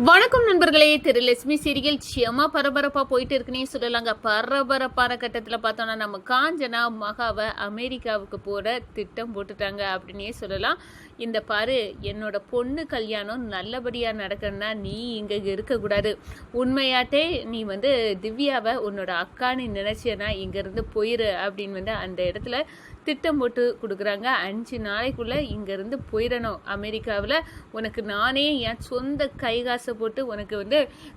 வணக்கம் நண்பர்களே. திரு லட்சுமி சீரியல் செம பரபரப்பா போயிட்டு இருக்குன்னே சொல்லலாங்க. பரபரப்பான கட்டத்தில் பார்த்தோன்னா நம்ம காஞ்சனா மகாவை அமெரிக்காவுக்கு போகிற திட்டம் போட்டுட்டாங்க அப்படின்னே சொல்லலாம். இந்த பாரு, என்னோட பொண்ணு கல்யாணம் நல்லபடியாக நடக்கணும்னா நீ இங்கே இருக்கக்கூடாது. உண்மையாட்டே நீ திவ்யாவை உன்னோட அக்கான்னு நினச்சேன்னா இங்கேருந்து போயிரு அப்படின்னு அந்த இடத்துல திட்டம் போட்டு கொடுக்குறாங்க. 5 நாளைக்குள்ளே இங்கேருந்து போயிடணும் அமெரிக்காவில். உனக்கு நானே என் சொந்த கை காசை போட்டு உனக்கு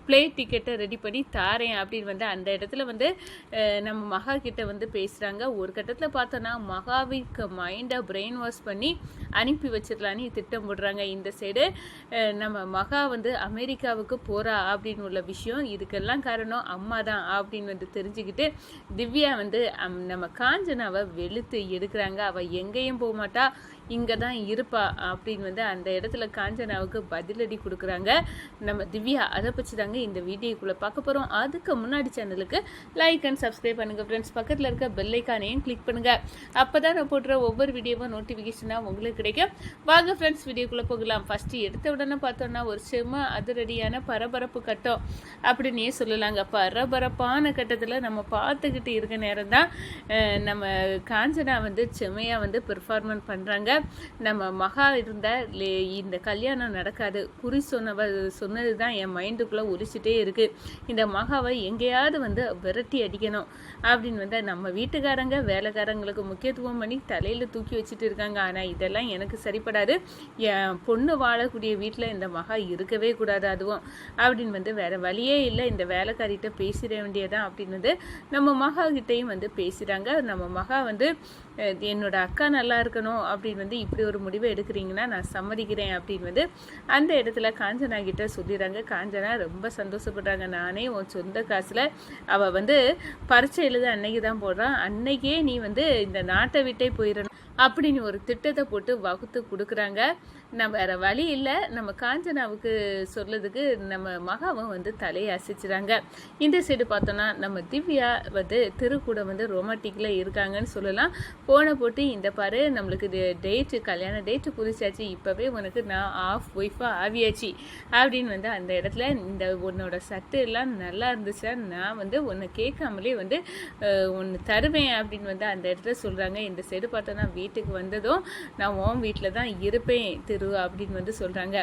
ஃப்ளைட் டிக்கெட்டை ரெடி பண்ணி தாரேன் அப்படின்னு அந்த இடத்துல நம்ம மகா கிட்ட பேசுகிறாங்க. ஒரு கட்டத்தில் பார்த்தோன்னா மகாவிற்கு மைண்டை பிரெயின் வாஷ் பண்ணி அனுப்பி வச்சிடலான்னு திட்டம் போடுறாங்க. இந்த சைடு நம்ம மகா அமெரிக்காவுக்கு போகிறா அப்படின்னு உள்ள விஷயம், இதுக்கெல்லாம் காரணம் அம்மா தான் அப்படின்னு தெரிஞ்சுக்கிட்டு திவ்யா நம்ம காஞ்சனாவை வெளுத்து எடுக்கிறாங்க. அவள் எங்கேயும் போக மாட்டா, இங்கே தான் இருப்பா அப்படின்னு அந்த இடத்துல காஞ்சனாவுக்கு பதிலடி கொடுக்குறாங்க நம்ம திவ்யா. அதை பற்றி தாங்க இந்த வீடியோக்குள்ளே பார்க்க போகிறோம். அதுக்கு முன்னாடி சேனலுக்கு லைக் அண்ட் சப்ஸ்கிரைப் பண்ணுங்கள் ஃப்ரெண்ட்ஸ். பக்கத்தில் இருக்க பெல் ஐக்கானையும் கிளிக் பண்ணுங்கள். அப்போ தான் நான் போடுற ஒவ்வொரு வீடியோவும் நோட்டிஃபிகேஷனாக உங்களுக்கு கிடைக்கும். வாங்க ஃப்ரெண்ட்ஸ், வீடியோக்குள்ளே போகலாம். ஃபஸ்ட்டு எடுத்த உடனே பார்த்தோன்னா ஒரு செம அதிரடியான பரபரப்பு கட்டம் அப்படின்னே சொல்லலாங்க. பரபரப்பான கட்டத்தில் நம்ம பார்த்துக்கிட்டு இருக்க நேரம் தான் நம்ம காஞ்சனா செமையாக பெர்ஃபார்மன்ஸ் பண்ணுறாங்க. நம்ம மகா இந்த கல்யாணம் நடக்காது, குறி சொன்னது தான் என் மைண்டுக்குள்ளே உரிச்சிட்டே இருக்குது. இந்த மகாவை எங்கேயாவது விரட்டி அடிக்கணும் அப்படின்னு நம்ம வீட்டுக்காரங்க வேலைக்காரங்களுக்கு முக்கியத்துவம் பண்ணி தலையில் தூக்கி வச்சுட்டு இருக்காங்க. ஆனால் இதெல்லாம் எனக்கு சரிப்படாது. என் பொண்ணு வாழக்கூடிய வீட்டில் இந்த மகா இருக்கவே கூடாது அதுவும் அப்படின்னு வேறு வழியே இல்லை. இந்த வேலைக்காரிகிட்ட பேசிட வேண்டியதான் அப்படின்னு நம்ம மகா கிட்டையும் பேசுகிறாங்க. நம்ம மகா என்னோட அக்கா நல்லா இருக்கணும் அப்படின்னு இப்படி ஒரு முடிவை எடுக்கிறீங்கன்னா நான் சம்மதிக்கிறேன் அப்படின்னு அந்த இடத்துல காஞ்சனா கிட்ட சொல்லிடுறாங்க. காஞ்சனா ரொம்ப சந்தோஷப்படுறாங்க. நானே உன் சொந்த காசில் அவள் பரீட்சை எழுத அன்னைக்கு தான் போடுறான், அன்னைக்கே நீ இந்த நாட்டை விட்டே போயிடணும் அப்படின்னு ஒரு திட்டத்தை போட்டு வகுத்து கொடுக்குறாங்க. நம்ம வேறு வழி இல்லை. நம்ம காஞ்சனாவுக்கு சொல்லதுக்கு நம்ம மகாவும் தலையை அசைச்சுறாங்க. இந்த சைடு பார்த்தோன்னா நம்ம திவ்யா திருக்கூட ரொமாட்டிக்கில் இருக்காங்கன்னு சொல்லலாம். போன போட்டு இந்த பாரு, நம்மளுக்கு டேட்டு கல்யாண டேட்டு குறிச்சாச்சு, இப்போவே உனக்கு நான் ஆஃப் ஒய்ஃபாக ஆவியாச்சு அப்படின்னு அந்த இடத்துல இந்த உன்னோட சட்டு எல்லாம் நல்லா இருந்துச்சா நான் உன்னை கேட்காமலே ஒன்று தருவேன் அப்படின்னு அந்த இடத்துல சொல்கிறாங்க. இந்த சைடு பார்த்தோன்னா வீட்டுக்கு வந்ததும் நான் உன் வீட்டில் தான் இருப்பேன் திரு அப்படின்னு சொல்கிறாங்க.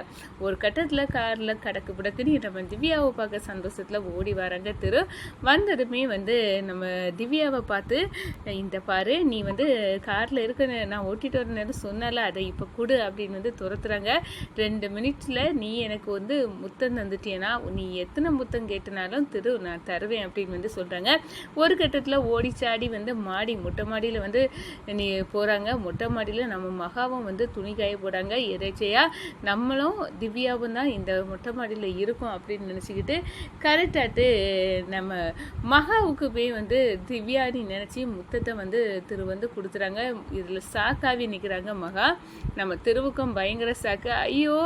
ஒரு கட்டத்தில் காரில் கடக்கு புடக்குன்னு நம்ம திவ்யாவை பார்க்க சந்தோஷத்தில் ஓடி வராங்க. திரு வந்ததுமே நம்ம திவ்யாவை பார்த்து, இந்த பாரு நீ காரில் இருக்க நான் ஓட்டிட்டு வர நேரம் சொன்னால அதை இப்போ கொடு அப்படின்னு துரத்துறாங்க. 2 மினிட்ஸில் நீ எனக்கு முத்தம் தந்துட்டியனா நீ எத்தனை முத்தம் கேட்டனாலும் திரு நான் தருவேன் அப்படின்னு சொல்கிறாங்க. ஒரு கட்டத்தில் ஓடிச்சாடி மொட்டை மாடியில் நீ போகிறாங்க. மொட்டை மாடியில் நம்ம மகாவும் துணி காய போடாங்க. இறைச்சையா நம்மளும் திவ்யாவும் தான் இந்த மொட்டை மாடியில் இருக்கும் அப்படின்னு நினச்சிக்கிட்டு கரெக்டாட்டு நம்ம மகாவுக்கு போய் திவ்யானி நினச்சி முத்தத்தை திரு கொடுத்துறாங்க. இதில் சாக்காவி நிற்கிறாங்க மகா. நம்ம திருவுக்கும் பயங்கர சாக்கு. ஐயோ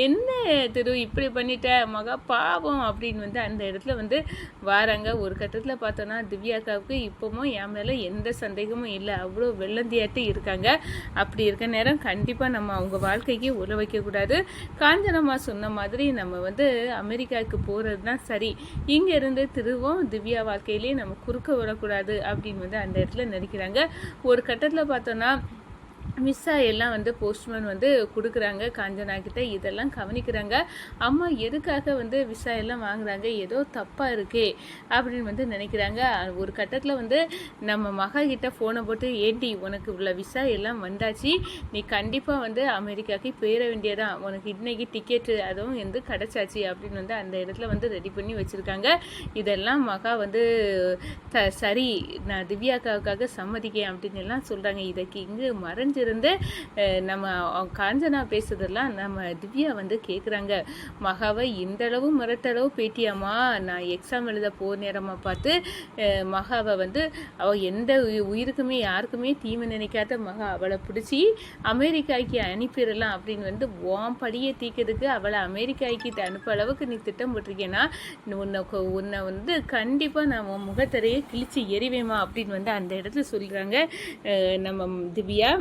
என்ன திரு இப்படி பண்ணிட்ட மகா பாவம் அப்படின்னு அந்த இடத்துல வாராங்க. ஒரு கட்டத்தில் பார்த்தோன்னா திவ்யாக்காவுக்கு இப்போவும் என் மேலே எந்த சந்தேகமும் இல்லை, அவ்வளோ வெள்ளந்தியாட்டு இருக்காங்க. அப்படி இருக்க நேரம் கண்டிப்பாக நம்ம அவங்க வாழ்க்கைக்கு உள்ள வைக்கக்கூடாது. காஞ்சனம்மா சொன்ன மாதிரி நம்ம அமெரிக்காவுக்கு போகிறது தான் சரி. இங்கேருந்து திருவும் திவ்யா வாழ்க்கையிலேயே நம்ம குறுக்க விடக்கூடாது அப்படின்னு அந்த இடத்துல நினைக்கிறாங்க. ஒரு கட்டத்தில் பார்த்தோன்னா மிஸ்ஸா எல்லாம் போஸ்ட்மேன் கொடுக்குறாங்க காஞ்சனா கிட்ட. இதெல்லாம் கவனிக்கிறாங்க. அம்மா எதுக்காக விசா எல்லாம் வாங்குறாங்க, ஏதோ தப்பாக இருக்கே அப்படின்னு நினைக்கிறாங்க. ஒரு கட்டத்தில் நம்ம மகா கிட்ட ஃபோனை போட்டு, ஏண்டி உனக்கு உள்ள விசா எல்லாம் வந்தாச்சு, நீ கண்டிப்பாக அமெரிக்காவுக்கு போயிட வேண்டியதான், உனக்கு இன்னைக்கு டிக்கெட்டு அதுவும் கிடச்சாச்சு அப்படின்னு அந்த இடத்துல ரெடி பண்ணி வச்சுருக்காங்க. இதெல்லாம் மகா சரி நான் திவ்யாக்காவுக்காக சம்மதிக்கேன் அப்படின்னு எல்லாம் சொல்கிறாங்க. இதுக்கு இங்கே மறைஞ்சிருந்து நம்ம காஞ்சனா பேசுறதெல்லாம் நம்ம திவ்யா கேட்குறாங்க. மகாவை இந்தளவு மிரட்டளவு பேட்டியாமா, நான் எக்ஸாம் எழுத போகிற நேரமாக பார்த்து மகாவை அவள் எந்த உயிருக்குமே யாருக்குமே தீமை நினைக்காத மகா, அவளை பிடிச்சி அமெரிக்காய்க்கு அனுப்பிடலாம் அப்படின்னு ஓம் படியை தீக்கிறதுக்கு அவளை அமெரிக்காய்க்கு அனுப்ப அளவுக்கு நீ திட்டம் போட்டிருக்கேன்னா உன்னை கண்டிப்பாக நான் உன் முகத்தரையே கிழிச்சு எறிவேமா அப்படின்னு அந்த இடத்துல சொல்கிறாங்க நம்ம திவ்யா.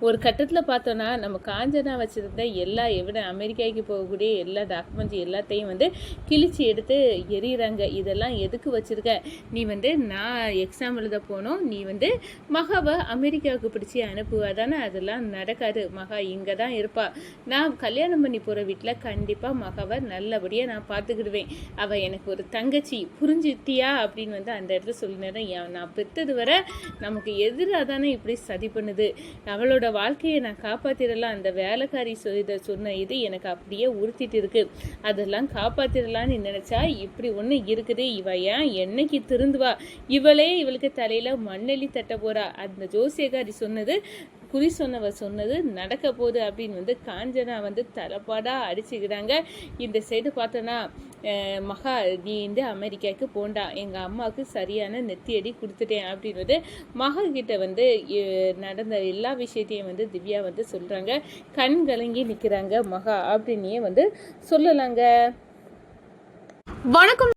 ஒரு கட்டத்தில் பார்த்தோன்னா நம்ம காஞ்சனா வச்சுருந்த எல்லா அமெரிக்காவுக்கு போகக்கூடிய எல்லா டாக்குமெண்ட்ஸ் எல்லாத்தையும் வந்து கிழிச்சு எடுத்து எறிகிறாங்க. இதெல்லாம் எதுக்கு வச்சுருக்க? நீ வந்து நான் எக்ஸாம் எழுத போனோம், நீ வந்து மகாவை அமெரிக்காவுக்கு பிடிச்சி அனுப்புவா தானே? அதெல்லாம் நடக்காது. மகா இங்கே தான் இருப்பா. நான் கல்யாணம் பண்ணி போகிற வீட்டில் கண்டிப்பாக மகாவை நல்லபடியாக நான் பார்த்துக்கிடுவேன். அவள் எனக்கு ஒரு தங்கச்சி, புரிஞ்சுட்டியா அப்படின்னு வந்து அந்த இடத்துல சொல்லினேன். நான் பெற்றது வர நமக்கு எதிராக தானே இப்படி சதி பண்ணுது. அவளோட வாழ்க்கையை நான் காப்பாற்றிடலாம். அந்த வேலைக்காரி சொன்ன இது எனக்கு அப்படியே உறுத்திட்டு இருக்கு. அதெல்லாம் காப்பாற்றிடலான்னு நினைச்சா இப்படி ஒன்று இருக்குது. இவ ஏன் என்னைக்கு திருந்துவா? இவளுக்கு தலையில மண்ணெளி தட்ட போறா. அந்த ஜோசியக்காரி சொன்னது, குறி சொன்னது நடக்க போகுது அப்படின்னு வந்து காஞ்சனா வந்து தலைப்பாடாக அடிச்சுக்கிறாங்க. இந்த சைடு பார்த்தோன்னா மகா நீ வந்து அமெரிக்காவுக்கு போண்டா, எங்கள் அம்மாவுக்கு சரியான நெத்தியடி கொடுத்துட்டேன் அப்படின்னு வந்து மகா கிட்ட வந்து நடந்த எல்லா விஷயத்தையும் வந்து திவ்யா வந்து சொல்கிறாங்க. கண் கலங்கி நிற்கிறாங்க மகா அப்படின்னே வந்து சொல்லலாங்க. வணக்கம்.